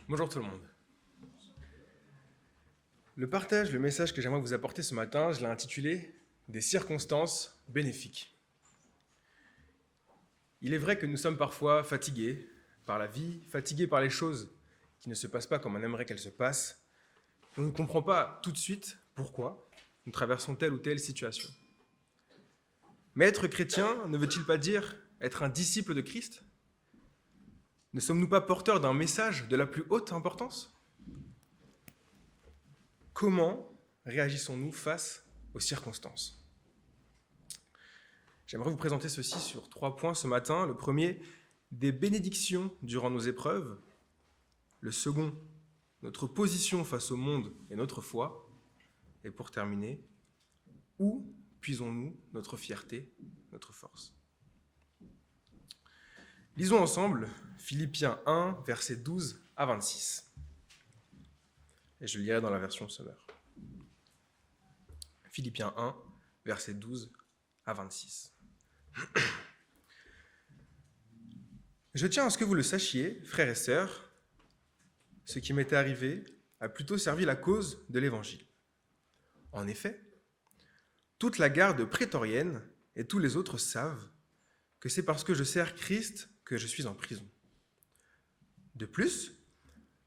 Bonjour tout le monde. Le message que j'aimerais vous apporter ce matin, je l'ai intitulé « Des circonstances bénéfiques ». Il est vrai que nous sommes parfois fatigués par la vie, fatigués par les choses qui ne se passent pas comme on aimerait qu'elles se passent. On ne comprend pas tout de suite pourquoi nous traversons telle ou telle situation. Mais être chrétien ne veut-il pas dire être un disciple de Christ ? Ne sommes-nous pas porteurs d'un message de la plus haute importance ? Comment réagissons-nous face aux circonstances ? J'aimerais vous présenter ceci sur 3 points ce matin. Le premier, des bénédictions durant nos épreuves. Le second, notre position face au monde et notre foi. Et pour terminer, où puisons-nous notre fierté, notre force ? Lisons ensemble Philippiens 1, versets 12 à 26. Et je lirai dans la version Summer. Philippiens 1, versets 12 à 26. Je tiens à ce que vous le sachiez, frères et sœurs, ce qui m'était arrivé a plutôt servi la cause de l'Évangile. En effet, toute la garde prétorienne et tous les autres savent que c'est parce que je sers Christ que je suis en prison. De plus,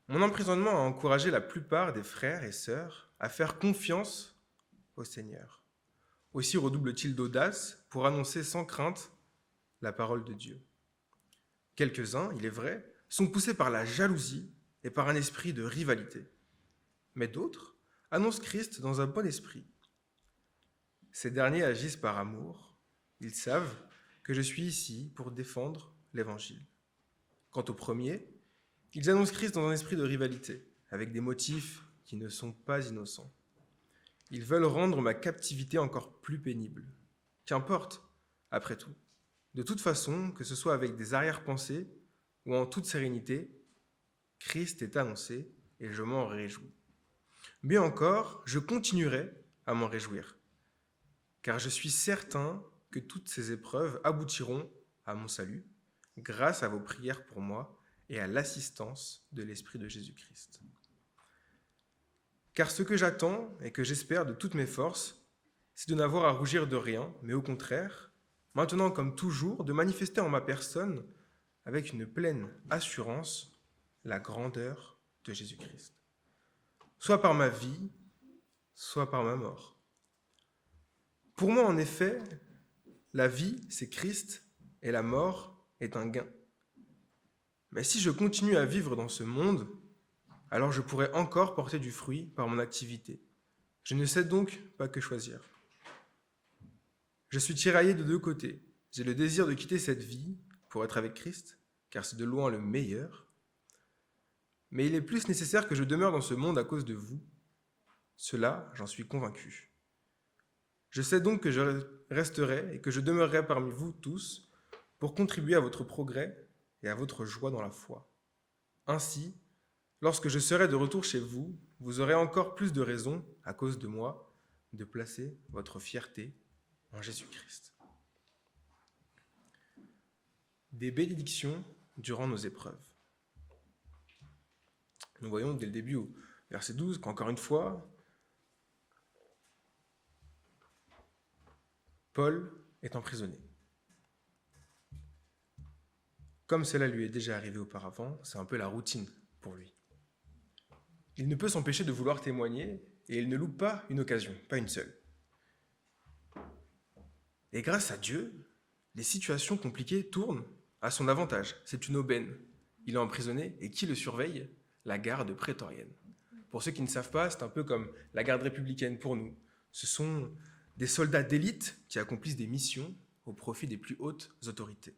mon emprisonnement a encouragé la plupart des frères et sœurs à faire confiance au Seigneur. Aussi redouble-t-il d'audace pour annoncer sans crainte la parole de Dieu. Quelques-uns, il est vrai, sont poussés par la jalousie et par un esprit de rivalité. Mais d'autres annoncent Christ dans un bon esprit. Ces derniers agissent par amour. Ils savent que je suis ici pour défendre l'Évangile. Quant aux premiers, ils annoncent Christ dans un esprit de rivalité, avec des motifs qui ne sont pas innocents. Ils veulent rendre ma captivité encore plus pénible. Qu'importe, après tout. De toute façon, que ce soit avec des arrière-pensées ou en toute sérénité, Christ est annoncé et je m'en réjouis. Mieux encore, je continuerai à m'en réjouir, car je suis certain que toutes ces épreuves aboutiront à mon salut, grâce à vos prières pour moi et à l'assistance de l'Esprit de Jésus-Christ. Car ce que j'attends et que j'espère de toutes mes forces, c'est de n'avoir à rougir de rien, mais au contraire, maintenant comme toujours, de manifester en ma personne, avec une pleine assurance, la grandeur de Jésus-Christ. Soit par ma vie, soit par ma mort. Pour moi, en effet, la vie, c'est Christ, et la mort est un gain. Mais si je continue à vivre dans ce monde, alors je pourrais encore porter du fruit par mon activité. Je ne sais donc pas que choisir. Je suis tiraillé de 2 côtés. J'ai le désir de quitter cette vie pour être avec Christ, car c'est de loin le meilleur. Mais il est plus nécessaire que je demeure dans ce monde à cause de vous. Cela, j'en suis convaincu. Je sais donc que je resterai et que je demeurerai parmi vous tous pour contribuer à votre progrès et à votre joie dans la foi. Ainsi, lorsque je serai de retour chez vous, vous aurez encore plus de raisons, à cause de moi, de placer votre fierté en Jésus-Christ. Des bénédictions durant nos épreuves. Nous voyons dès le début au verset 12 qu'encore une fois, Paul est emprisonné. Comme cela lui est déjà arrivé auparavant, c'est un peu la routine pour lui. Il ne peut s'empêcher de vouloir témoigner et il ne loupe pas une occasion, pas une seule. Et grâce à Dieu, les situations compliquées tournent à son avantage. C'est une aubaine. Il est emprisonné et qui le surveille ? La garde prétorienne. Pour ceux qui ne savent pas, c'est un peu comme la garde républicaine pour nous. Ce sont des soldats d'élite qui accomplissent des missions au profit des plus hautes autorités.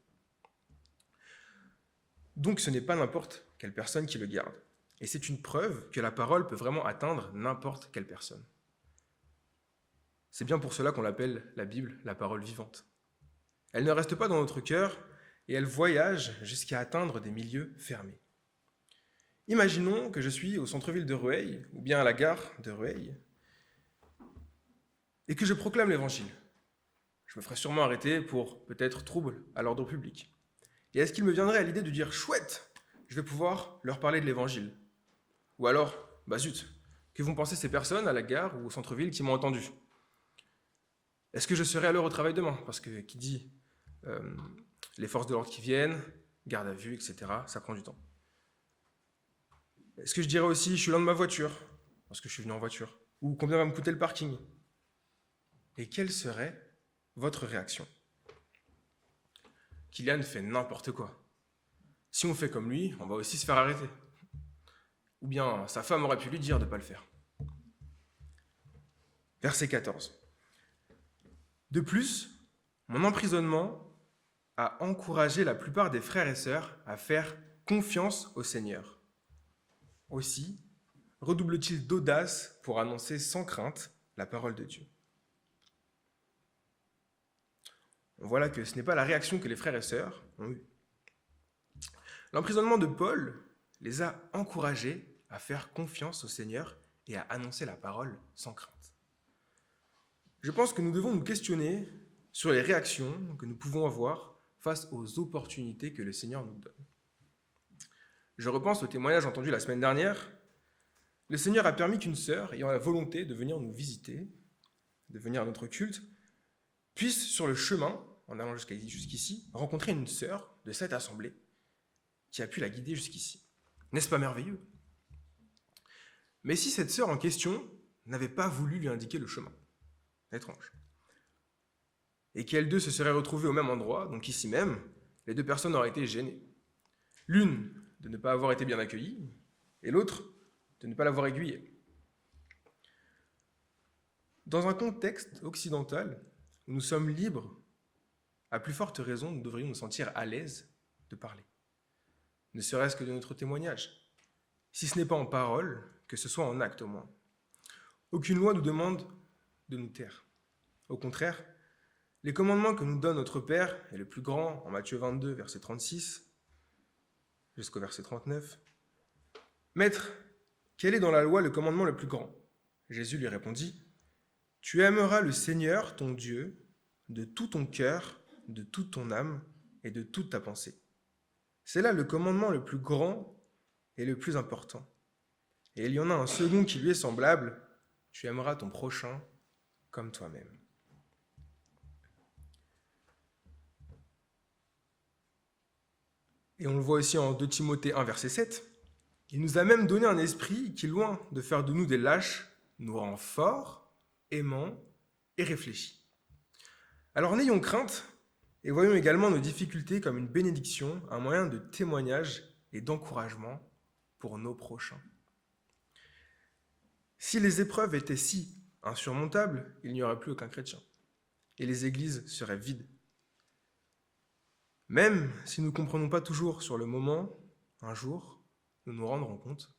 Donc ce n'est pas n'importe quelle personne qui le garde. Et c'est une preuve que la parole peut vraiment atteindre n'importe quelle personne. C'est bien pour cela qu'on l'appelle la Bible, la parole vivante. Elle ne reste pas dans notre cœur et elle voyage jusqu'à atteindre des milieux fermés. Imaginons que je suis au centre-ville de Rueil, ou bien à la gare de Rueil, et que je proclame l'Évangile. Je me ferai sûrement arrêter pour peut-être trouble à l'ordre public. Et est-ce qu'il me viendrait à l'idée de dire « Chouette, je vais pouvoir leur parler de l'Évangile » Ou alors, bah zut, que vont penser ces personnes à la gare ou au centre-ville qui m'ont entendu? Est-ce que je serai à l'heure au travail demain? Parce que qui dit euh, les forces de l'ordre qui viennent, garde à vue, etc., ça prend du temps. Est-ce que je dirais aussi, je suis loin de ma voiture, parce que je suis venu en voiture? Ou combien va me coûter le parking? Et quelle serait votre réaction? Kylian fait n'importe quoi. Si on fait comme lui, on va aussi se faire arrêter. Ou bien sa femme aurait pu lui dire de ne pas le faire. Verset 14. De plus, mon emprisonnement a encouragé la plupart des frères et sœurs à faire confiance au Seigneur. Aussi, redouble-t-il d'audace pour annoncer sans crainte la parole de Dieu. Voilà que ce n'est pas la réaction que les frères et sœurs ont eue. L'emprisonnement de Paul les a encouragés à faire confiance au Seigneur et à annoncer la parole sans crainte. Je pense que nous devons nous questionner sur les réactions que nous pouvons avoir face aux opportunités que le Seigneur nous donne. Je repense au témoignage entendu la semaine dernière. Le Seigneur a permis qu'une sœur ayant la volonté de venir nous visiter, de venir à notre culte, puisse sur le chemin, en allant jusqu'ici, rencontrer une sœur de cette assemblée qui a pu la guider jusqu'ici. N'est-ce pas merveilleux? Mais si cette sœur en question n'avait pas voulu lui indiquer le chemin, étrange, et qu'elles deux se seraient retrouvées au même endroit, donc ici même, les deux personnes auraient été gênées. L'une de ne pas avoir été bien accueillie, et l'autre de ne pas l'avoir aiguillée. Dans un contexte occidental où nous sommes libres, à plus forte raison, nous devrions nous sentir à l'aise de parler. Ne serait-ce que de notre témoignage. Si ce n'est pas en parole, que ce soit en acte au moins. Aucune loi nous demande de nous taire. Au contraire, les commandements que nous donne notre Père, et le plus grand en Matthieu 22, verset 36, jusqu'au verset 39, « Maître, quel est dans la loi le commandement le plus grand ?» Jésus lui répondit, « Tu aimeras le Seigneur, ton Dieu, de tout ton cœur, de toute ton âme et de toute ta pensée. C'est là le commandement le plus grand et le plus important. Et il y en a un second qui lui est semblable, tu aimeras ton prochain comme toi-même. » Et on le voit aussi en 2 Timothée 1, verset 7. Il nous a même donné un esprit qui, loin de faire de nous des lâches, nous rend forts, aimants et réfléchis. Alors n'ayons crainte et voyons également nos difficultés comme une bénédiction, un moyen de témoignage et d'encouragement pour nos prochains. Si les épreuves étaient si insurmontables, il n'y aurait plus aucun chrétien et les églises seraient vides. Même si nous ne comprenons pas toujours sur le moment, un jour, nous nous rendrons compte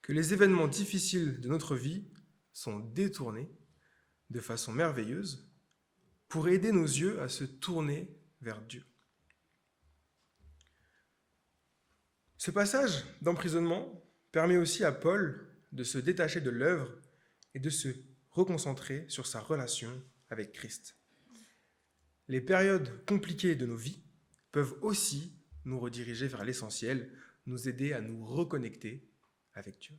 que les événements difficiles de notre vie sont détournés de façon merveilleuse pour aider nos yeux à se tourner vers Dieu. Ce passage d'emprisonnement permet aussi à Paul de se détacher de l'œuvre et de se reconcentrer sur sa relation avec Christ. Les périodes compliquées de nos vies peuvent aussi nous rediriger vers l'essentiel, nous aider à nous reconnecter avec Dieu.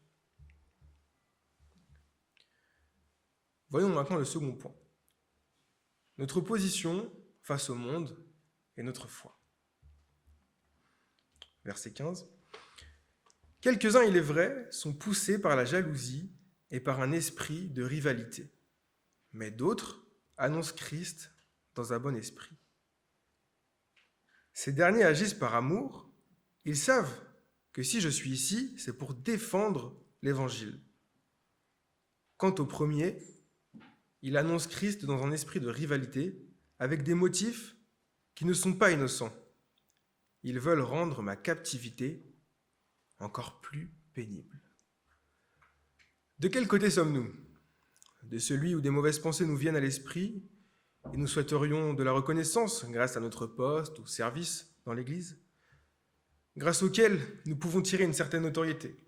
Voyons maintenant le second point. Notre position face au monde et notre foi. Verset 15. « Quelques-uns, il est vrai, sont poussés par la jalousie et par un esprit de rivalité, mais d'autres annoncent Christ dans un bon esprit. Ces derniers agissent par amour, ils savent que si je suis ici, c'est pour défendre l'Évangile. Quant au premier, il annonce Christ dans un esprit de rivalité, avec des motifs qui ne sont pas innocents. Ils veulent rendre ma captivité encore plus pénible. » De quel côté sommes-nous? De celui où des mauvaises pensées nous viennent à l'esprit et nous souhaiterions de la reconnaissance grâce à notre poste ou service dans l'Église, grâce auquel nous pouvons tirer une certaine notoriété?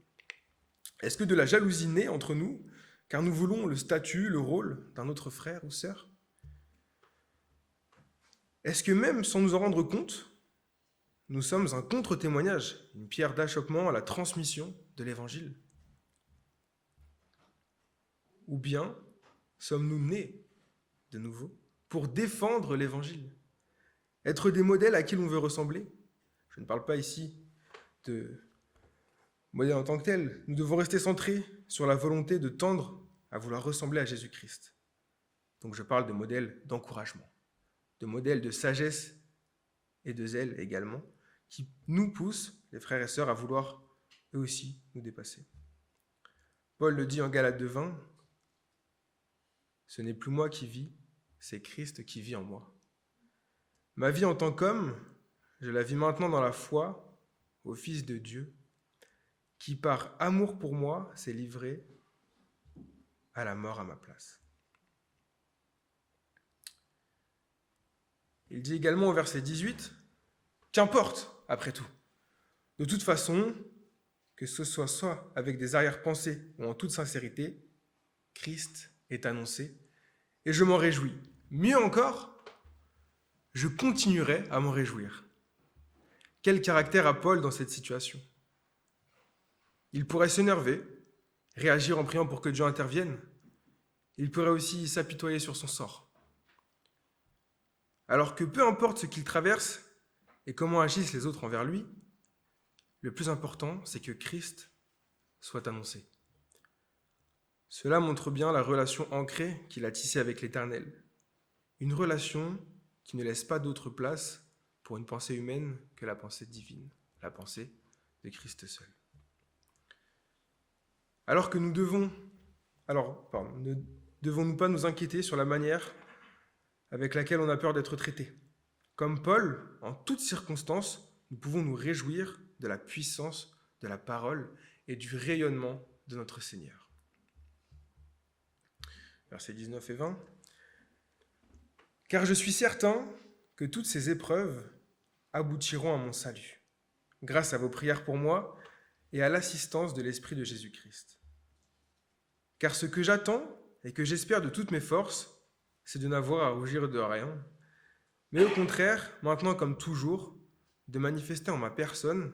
Est-ce que de la jalousie naît entre nous, car nous voulons le statut, le rôle d'un autre frère ou sœur? Est-ce que même sans nous en rendre compte, nous sommes un contre-témoignage, une pierre d'achoppement à la transmission de l'Évangile? Ou bien sommes-nous nés de nouveau pour défendre l'Évangile, être des modèles à qui l'on veut ressembler? Je ne parle pas ici de modèle en tant que tel. Nous devons rester centrés sur la volonté de tendre à vouloir ressembler à Jésus-Christ. Donc je parle de modèles d'encouragement, de modèles de sagesse et de zèle également, qui nous poussent, les frères et sœurs, à vouloir eux aussi nous dépasser. Paul le dit en Galates 2:20, « Ce n'est plus moi qui vis, c'est Christ qui vit en moi. Ma vie en tant qu'homme, je la vis maintenant dans la foi au Fils de Dieu, qui par amour pour moi s'est livré à la mort à ma place. » Il dit également au verset 18, « Qu'importe, après tout. De toute façon, que ce soit avec des arrière-pensées ou en toute sincérité, Christ est annoncé et je m'en réjouis. Mieux encore, je continuerai à m'en réjouir. » Quel caractère a Paul dans cette situation? Il pourrait s'énerver, réagir en priant pour que Dieu intervienne. Il pourrait aussi s'apitoyer sur son sort. Alors que peu importe ce qu'il traverse et comment agissent les autres envers lui, le plus important, c'est que Christ soit annoncé. Cela montre bien la relation ancrée qu'il a tissée avec l'Éternel. Une relation qui ne laisse pas d'autre place pour une pensée humaine que la pensée divine, la pensée de Christ seul. Ne devons-nous pas nous inquiéter sur la manière avec laquelle on a peur d'être traité? Comme Paul, en toutes circonstances, nous pouvons nous réjouir de la puissance de la parole et du rayonnement de notre Seigneur. Versets 19 et 20. « Car je suis certain que toutes ces épreuves aboutiront à mon salut, grâce à vos prières pour moi et à l'assistance de l'Esprit de Jésus-Christ. Car ce que j'attends et que j'espère de toutes mes forces, c'est de n'avoir à rougir de rien, mais au contraire, maintenant comme toujours, de manifester en ma personne,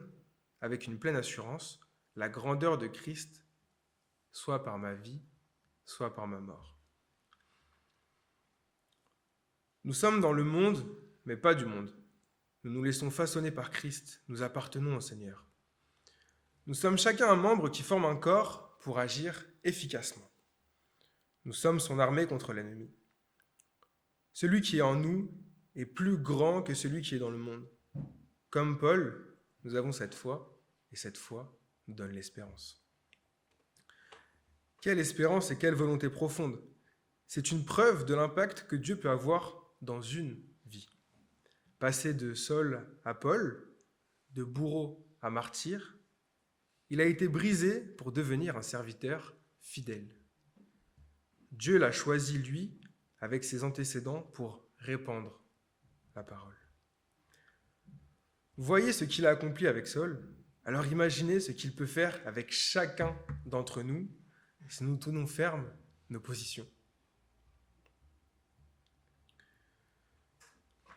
avec une pleine assurance, la grandeur de Christ, soit par ma vie, soit par ma mort. » Nous sommes dans le monde, mais pas du monde. Nous nous laissons façonner par Christ, nous appartenons au Seigneur. Nous sommes chacun un membre qui forme un corps pour agir efficacement. Nous sommes son armée contre l'ennemi. Celui qui est en nous est plus grand que celui qui est dans le monde. Comme Paul, nous avons cette foi, et cette foi nous donne l'espérance. Quelle espérance et quelle volonté profonde! C'est une preuve de l'impact que Dieu peut avoir dans une vie. Passer de Saul à Paul, de bourreau à martyr, il a été brisé pour devenir un serviteur fidèle. Dieu l'a choisi, lui, avec ses antécédents, pour répandre la parole. Voyez ce qu'il a accompli avec Saul, alors imaginez ce qu'il peut faire avec chacun d'entre nous si nous tenons ferme nos positions.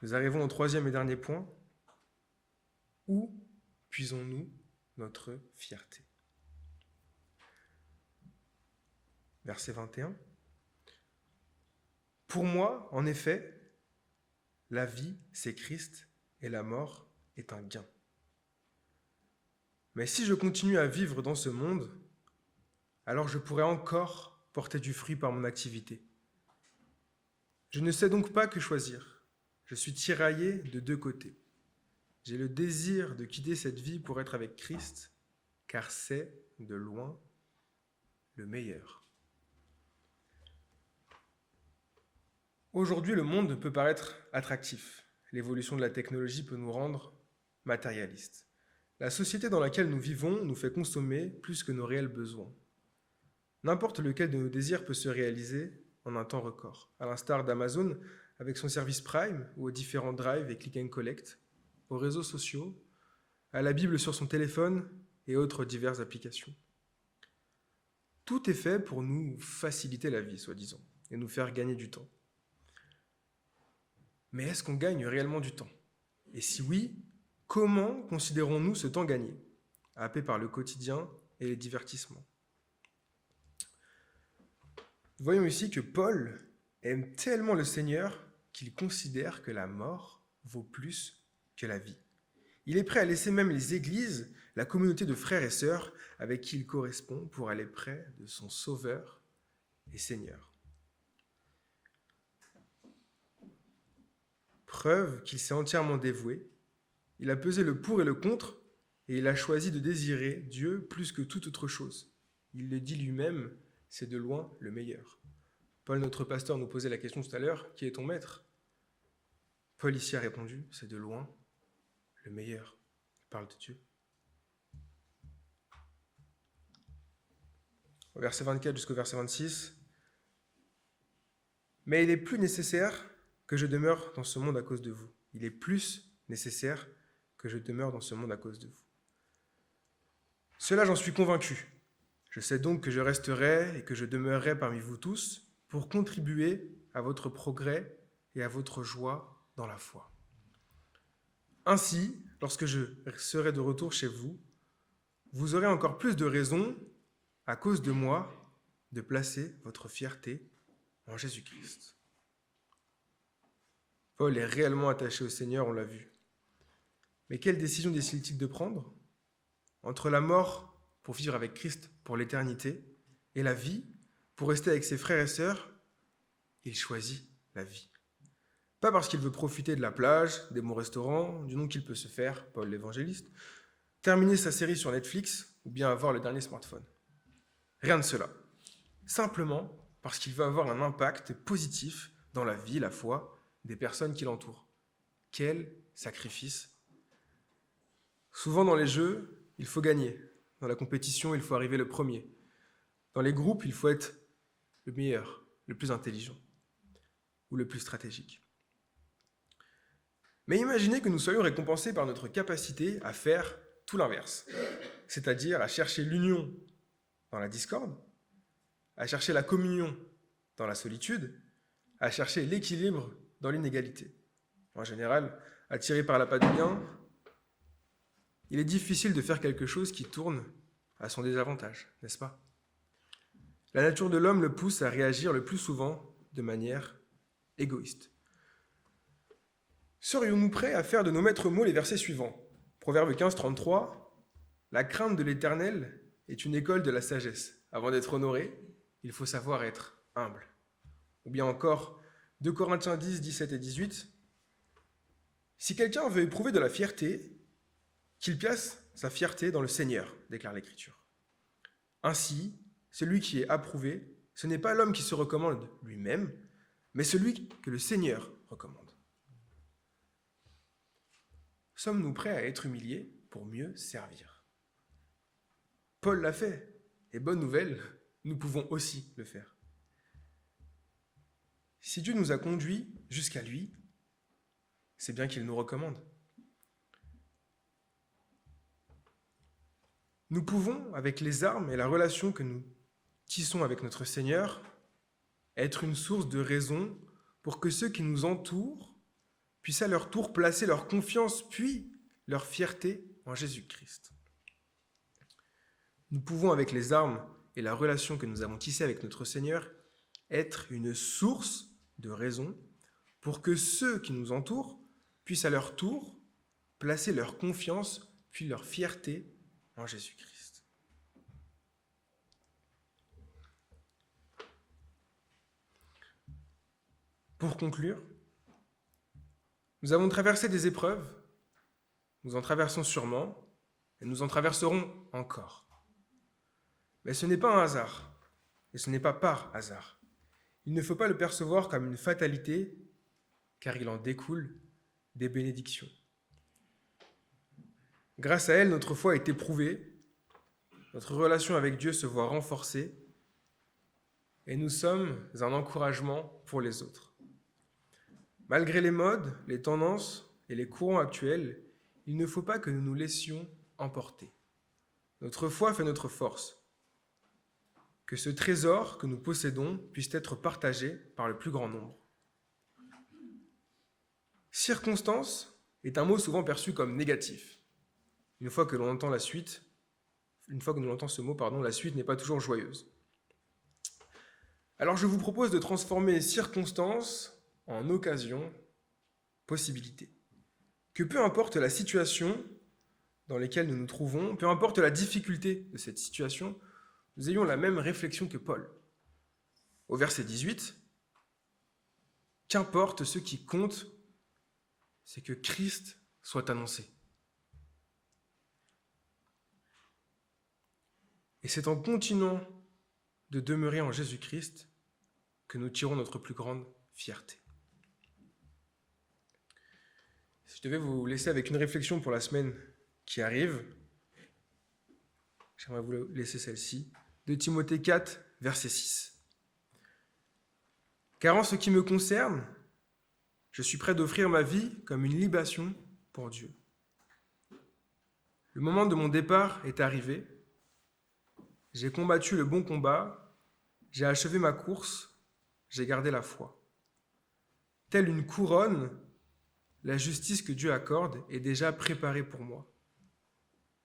Nous arrivons au troisième et dernier point. Où puisons-nous notre fierté? Verset 21. « Pour moi, en effet, la vie, c'est Christ, et la mort est un gain. Mais si je continue à vivre dans ce monde, alors je pourrai encore porter du fruit par mon activité. Je ne sais donc pas que choisir. Je suis tiraillé de deux côtés. J'ai le désir de quitter cette vie pour être avec Christ, car c'est, de loin, le meilleur. » Aujourd'hui, le monde peut paraître attractif. L'évolution de la technologie peut nous rendre matérialistes. La société dans laquelle nous vivons nous fait consommer plus que nos réels besoins. N'importe lequel de nos désirs peut se réaliser en un temps record, à l'instar d'Amazon avec son service Prime ou aux différents drive et click and collect, aux réseaux sociaux, à la Bible sur son téléphone et autres diverses applications. Tout est fait pour nous faciliter la vie, soi-disant, et nous faire gagner du temps. Mais est-ce qu'on gagne réellement du temps? Et si oui, comment considérons-nous ce temps gagné, happé par le quotidien et les divertissements? voyons ici que Paul aime tellement le Seigneur qu'il considère que la mort vaut plus que la vie. Il est prêt à laisser même les églises, la communauté de frères et sœurs avec qui il correspond pour aller près de son Sauveur et Seigneur. Preuve qu'il s'est entièrement dévoué, il a pesé le pour et le contre, et il a choisi de désirer Dieu plus que toute autre chose. Il le dit lui-même, c'est de loin le meilleur. Paul, notre pasteur, nous posait la question tout à l'heure, qui est ton maître ? Paul ici a répondu, c'est de loin le meilleur. Il parle de Dieu. Au verset 24 jusqu'au verset 26. Mais il est plus nécessaire que je demeure dans ce monde à cause de vous. Il est plus nécessaire que je demeure dans ce monde à cause de vous. Cela, j'en suis convaincu. Je sais donc que je resterai et que je demeurerai parmi vous tous pour contribuer à votre progrès et à votre joie dans la foi. Ainsi, lorsque je serai de retour chez vous, vous aurez encore plus de raisons, à cause de moi, de placer votre fierté en Jésus-Christ. Paul est réellement attaché au Seigneur, on l'a vu. Mais quelle décision décide-t-il de prendre ? Entre la mort pour vivre avec Christ pour l'éternité et la vie pour rester avec ses frères et sœurs, il choisit la vie. Pas parce qu'il veut profiter de la plage, des bons restaurants, du nom qu'il peut se faire, Paul l'évangéliste, terminer sa série sur Netflix ou bien avoir le dernier smartphone. Rien de cela. Simplement parce qu'il veut avoir un impact positif dans la vie, la foi des personnes qui l'entourent. Quel sacrifice! Souvent dans les jeux, il faut gagner. Dans la compétition, il faut arriver le premier. Dans les groupes, il faut être le meilleur, le plus intelligent ou le plus stratégique. Mais imaginez que nous soyons récompensés par notre capacité à faire tout l'inverse, c'est-à-dire à chercher l'union dans la discorde, à chercher la communion dans la solitude, à chercher l'équilibre dans l'inégalité. En général, attiré par l'appât du gain, il est difficile de faire quelque chose qui tourne à son désavantage, n'est-ce pas ? La nature de l'homme le pousse à réagir le plus souvent de manière égoïste. Serions-nous prêts à faire de nos maîtres mots les versets suivants ? Proverbe 15, 33, « La crainte de l'Éternel est une école de la sagesse. Avant d'être honoré, il faut savoir être humble. » Ou bien encore, 2 Corinthiens 10, 17 et 18, « Si quelqu'un veut éprouver de la fierté, qu'il place sa fierté dans le Seigneur, déclare l'Écriture. Ainsi, celui qui est approuvé, ce n'est pas l'homme qui se recommande lui-même, mais celui que le Seigneur recommande. » Sommes-nous prêts à être humiliés pour mieux servir ? Paul l'a fait, et bonne nouvelle, nous pouvons aussi le faire. Si Dieu nous a conduits jusqu'à lui, c'est bien qu'il nous recommande. Nous pouvons, avec les armes et la relation que nous tissons avec notre Seigneur, être une source de raison pour que ceux qui nous entourent puissent à leur tour placer leur confiance puis leur fierté en Jésus-Christ. Nous pouvons, avec les armes et la relation que nous avons tissée avec notre Seigneur, être une source de raison pour que ceux qui nous entourent puissent à leur tour placer leur confiance puis leur fierté en Jésus-Christ. Pour conclure, nous avons traversé des épreuves, nous en traversons sûrement, et nous en traverserons encore. Mais ce n'est pas un hasard, et ce n'est pas par hasard. Il ne faut pas le percevoir comme une fatalité, car il en découle des bénédictions. Grâce à elle, notre foi est éprouvée, notre relation avec Dieu se voit renforcée, et nous sommes un encouragement pour les autres. Malgré les modes, les tendances et les courants actuels, il ne faut pas que nous nous laissions emporter. Notre foi fait notre force. Que ce trésor que nous possédons puisse être partagé par le plus grand nombre. Circonstance est un mot souvent perçu comme négatif. Une fois que nous entendons ce mot, la suite n'est pas toujours joyeuse. Alors je vous propose de transformer les circonstances en occasion, possibilité. Que peu importe la situation dans laquelle nous nous trouvons, peu importe la difficulté de cette situation, nous ayons la même réflexion que Paul. Au verset 18, « Qu'importe ce qui compte, c'est que Christ soit annoncé. » Et c'est en continuant de demeurer en Jésus-Christ que nous tirons notre plus grande fierté. Si je devais vous laisser avec une réflexion pour la semaine qui arrive, j'aimerais vous laisser celle-ci, de Timothée 4, verset 6. « Car en ce qui me concerne, je suis prêt d'offrir ma vie comme une libation pour Dieu. Le moment de mon départ est arrivé. J'ai combattu le bon combat, j'ai achevé ma course, j'ai gardé la foi. Telle une couronne, la justice que Dieu accorde est déjà préparée pour moi.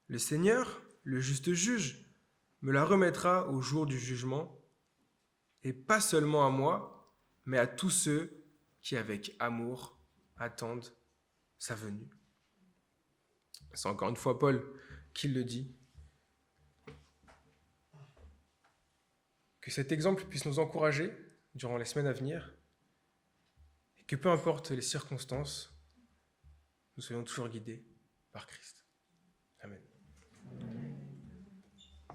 Le Seigneur, le juste juge, me la remettra au jour du jugement, et pas seulement à moi, mais à tous ceux qui, avec amour, attendent sa venue. » C'est encore une fois Paul qui le dit. Que cet exemple puisse nous encourager durant les semaines à venir, et que peu importe les circonstances, nous soyons toujours guidés par Christ. Amen.